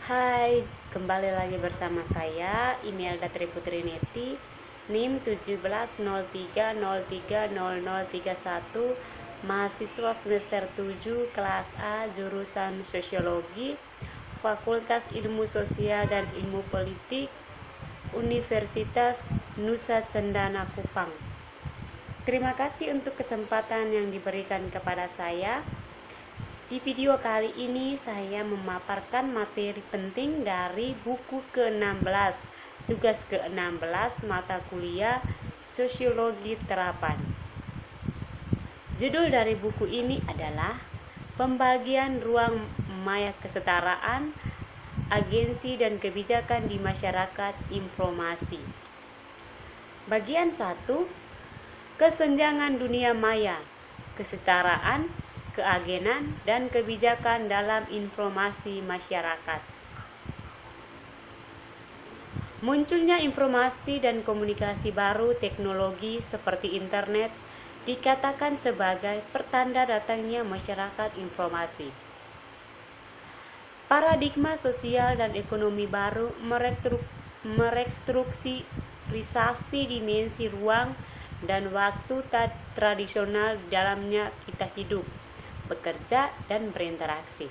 Hai, kembali lagi bersama saya Imelda Triputrineti, NIM 1703030031, mahasiswa semester 7 kelas A jurusan Sosiologi, Fakultas Ilmu Sosial dan Ilmu Politik, Universitas Nusa Cendana Kupang. Terima kasih untuk kesempatan yang diberikan kepada saya. Di video kali ini saya memaparkan materi penting dari buku ke-16, tugas ke-16 mata kuliah Sosiologi Terapan. Judul dari buku ini adalah Pembagian Ruang Maya Kesetaraan, Agensi dan Kebijakan di Masyarakat Informasi. Bagian 1, Kesenjangan Dunia Maya, Kesetaraan, Keagenan, dan Kebijakan dalam Informasi Masyarakat. Munculnya informasi dan komunikasi baru teknologi seperti internet dikatakan sebagai pertanda datangnya masyarakat informasi. Paradigma sosial dan ekonomi baru merestrukturisasi dimensi ruang dan waktu tradisional di dalamnya kita hidup, bekerja, dan berinteraksi.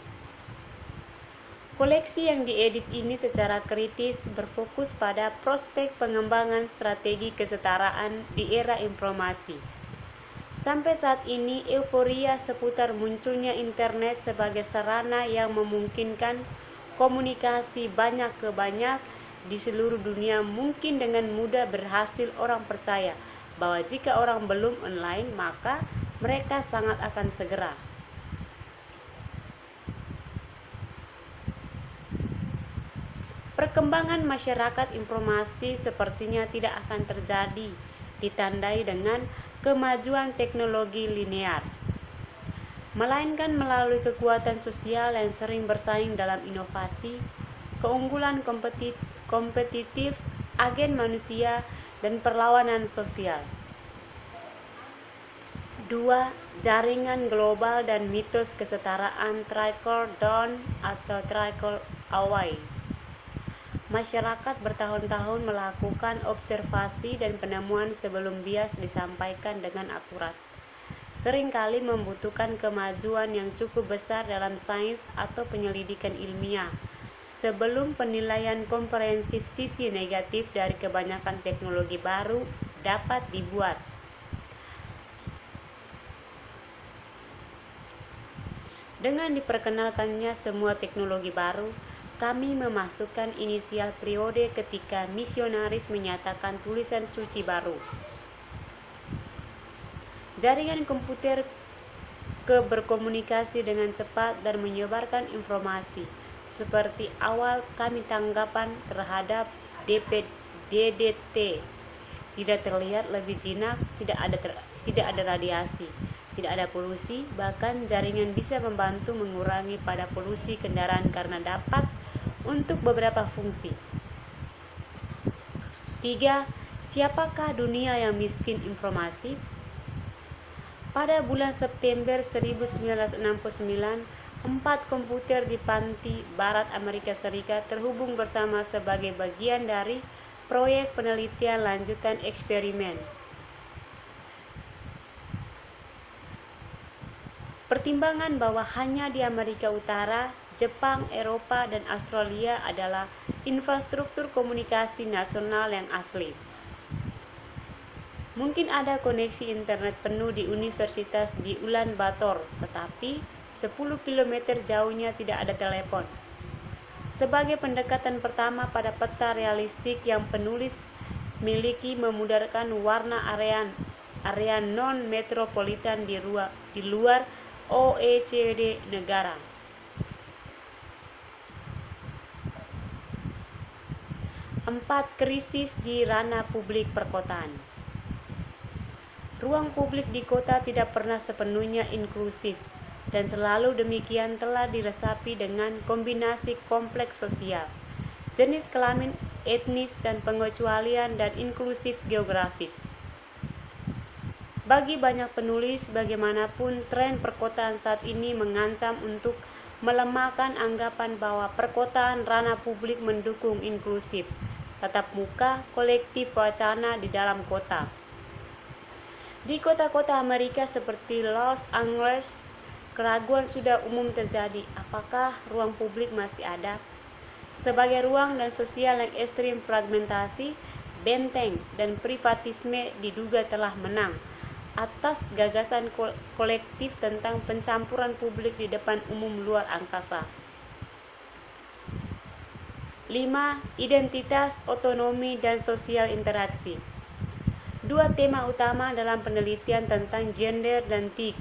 Koleksi yang diedit ini secara kritis berfokus pada prospek pengembangan strategi kesetaraan di era informasi. Sampai saat ini, euforia seputar munculnya internet sebagai sarana yang memungkinkan komunikasi banyak ke banyak di seluruh dunia mungkin dengan mudah berhasil orang percaya bahwa jika orang belum online maka mereka sangat akan segera. Perkembangan masyarakat informasi sepertinya tidak akan terjadi ditandai dengan kemajuan teknologi linear, melainkan melalui kekuatan sosial yang sering bersaing dalam inovasi, keunggulan kompetitif, agen manusia, dan perlawanan sosial. 2. Jaringan global dan mitos kesetaraan trickle down atau trickle away. Masyarakat bertahun-tahun melakukan observasi dan penemuan sebelum bias disampaikan dengan akurat. Seringkali membutuhkan kemajuan yang cukup besar dalam sains atau penyelidikan ilmiah sebelum penilaian komprehensif sisi negatif dari kebanyakan teknologi baru dapat dibuat. Dengan diperkenalkannya semua teknologi baru, kami memasukkan inisial periode ketika misionaris menyatakan tulisan suci baru. Jaringan komputer berkomunikasi dengan cepat dan menyebarkan informasi, seperti awal kami tanggapan terhadap DDT. Tidak terlihat lebih jinak, tidak ada radiasi, tidak ada polusi, bahkan jaringan bisa membantu mengurangi pada polusi kendaraan karena dapat untuk beberapa fungsi. 3. Siapakah dunia yang miskin informasi? Pada bulan September 1969, 4 komputer di panti barat Amerika Serikat terhubung bersama sebagai bagian dari proyek penelitian lanjutan eksperimen. Pertimbangan bahwa hanya di Amerika Utara, Jepang, Eropa, dan Australia adalah infrastruktur komunikasi nasional yang asli. Mungkin ada koneksi internet penuh di universitas di Ulaanbaatar, tetapi 10 km jauhnya tidak ada telepon. Sebagai pendekatan pertama pada peta realistik yang penulis miliki memudahkan warna area non-metropolitan di luar OECD negara. 4. Krisis di ranah publik perkotaan. Ruang publik di kota tidak pernah sepenuhnya inklusif, dan selalu demikian telah diresapi dengan kombinasi kompleks sosial, jenis kelamin, etnis, dan pengecualian dan inklusif geografis. Bagi banyak penulis, bagaimanapun tren perkotaan saat ini mengancam untuk melemahkan anggapan bahwa perkotaan ranah publik mendukung inklusif, tatap muka, kolektif wacana di dalam kota. Di kota-kota Amerika seperti Los Angeles, keraguan sudah umum terjadi, apakah ruang publik masih ada? Sebagai ruang dan sosial yang ekstrim fragmentasi, benteng, dan privatisme diduga telah menang atas gagasan kolektif tentang pencampuran publik di depan umum luar angkasa. 5. Identitas, otonomi, dan sosial interaksi. Dua tema utama dalam penelitian tentang gender dan TIC.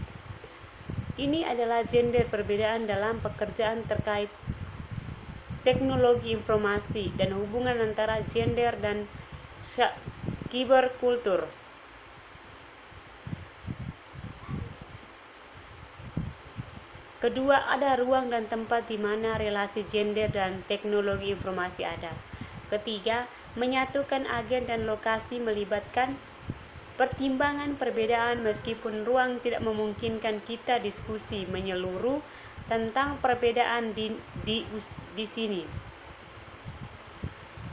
Ini adalah gender perbedaan dalam pekerjaan terkait teknologi informasi dan hubungan antara gender dan cyberkultur. Kedua, ada ruang dan tempat di mana relasi gender dan teknologi informasi ada. Ketiga, menyatukan agen dan lokasi melibatkan pertimbangan perbedaan meskipun ruang tidak memungkinkan kita diskusi menyeluruh tentang perbedaan di sini.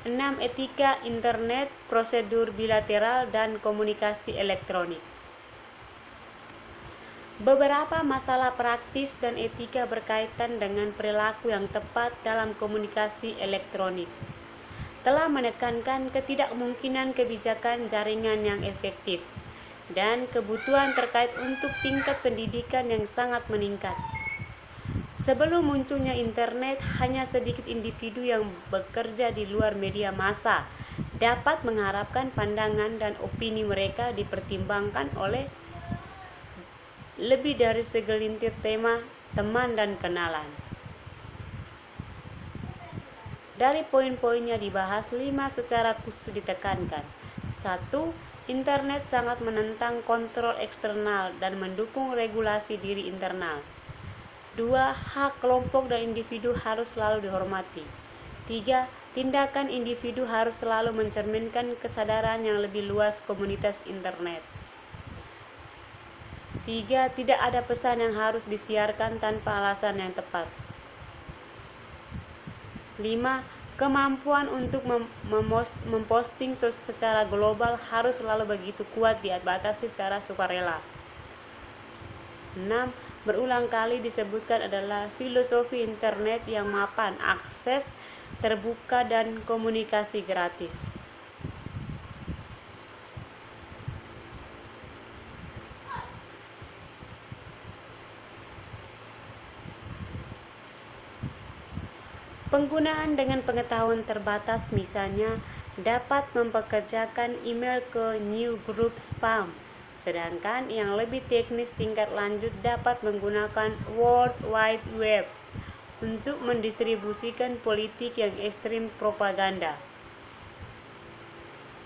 6. Etika internet, prosedur bilateral, dan komunikasi elektronik. Beberapa masalah praktis dan etika berkaitan dengan perilaku yang tepat dalam komunikasi elektronik telah menekankan ketidakmungkinan kebijakan jaringan yang efektif dan kebutuhan terkait untuk tingkat pendidikan yang sangat meningkat. Sebelum munculnya internet, hanya sedikit individu yang bekerja di luar media massa dapat mengharapkan pandangan dan opini mereka dipertimbangkan oleh lebih dari segelintir teman dan kenalan. Dari poin-poinnya dibahas, 5 secara khusus ditekankan. 1. Internet sangat menentang kontrol eksternal dan mendukung regulasi diri internal. 2. Hak kelompok dan individu harus selalu dihormati. 3. Tindakan individu harus selalu mencerminkan kesadaran yang lebih luas komunitas internet. 3. Tidak ada pesan yang harus disiarkan tanpa alasan yang tepat. 5. Kemampuan untuk memposting secara global harus selalu begitu kuat dibatasi secara sukarela. 6. Berulang kali disebutkan adalah filosofi internet yang mapan, akses terbuka, dan komunikasi gratis. Penggunaan dengan pengetahuan terbatas misalnya dapat mempekerjakan email ke newsgroup spam, sedangkan yang lebih teknis tingkat lanjut dapat menggunakan World Wide Web untuk mendistribusikan politik yang ekstrim propaganda.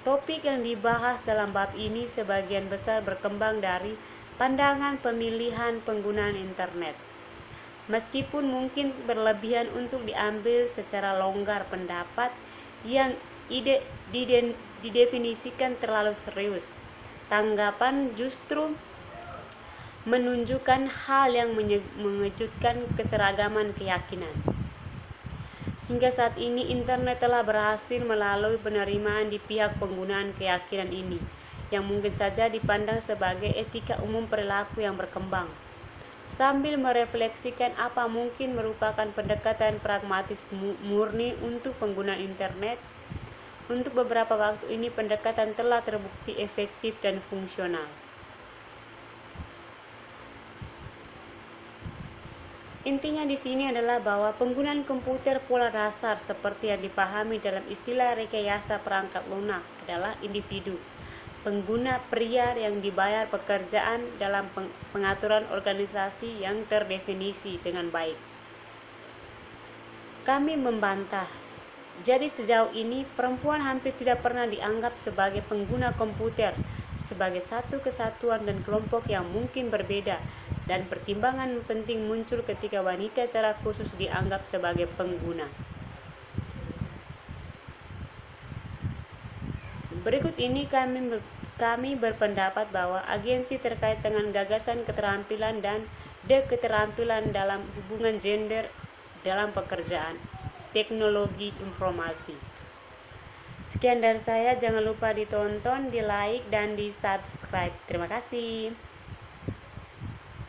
Topik yang dibahas dalam bab ini sebagian besar berkembang dari pandangan pemilihan penggunaan internet. Meskipun mungkin berlebihan untuk diambil secara longgar pendapat yang didefinisikan terlalu serius, tanggapan justru menunjukkan hal yang mengejutkan keseragaman keyakinan. Hingga saat ini internet telah berhasil melalui penerimaan di pihak penggunaan keyakinan ini, yang mungkin saja dipandang sebagai etika umum perilaku yang berkembang. Sambil merefleksikan apa mungkin merupakan pendekatan pragmatis murni untuk pengguna internet, untuk beberapa waktu ini pendekatan telah terbukti efektif dan fungsional. Intinya di sini adalah bahwa penggunaan komputer pola dasar seperti yang dipahami dalam istilah rekayasa perangkat lunak adalah individu pengguna pria yang dibayar pekerjaan dalam pengaturan organisasi yang terdefinisi dengan baik. Kami membantah. Jadi sejauh ini perempuan hampir tidak pernah dianggap sebagai pengguna komputer, sebagai satu kesatuan dan kelompok yang mungkin berbeda, dan pertimbangan penting muncul ketika wanita secara khusus dianggap sebagai pengguna. Berikut ini kami berpendapat bahwa agensi terkait dengan gagasan keterampilan dan dan keterampilan dalam hubungan gender dalam pekerjaan teknologi informasi. Sekian dari saya, jangan lupa ditonton, di like, dan di subscribe. Terima kasih.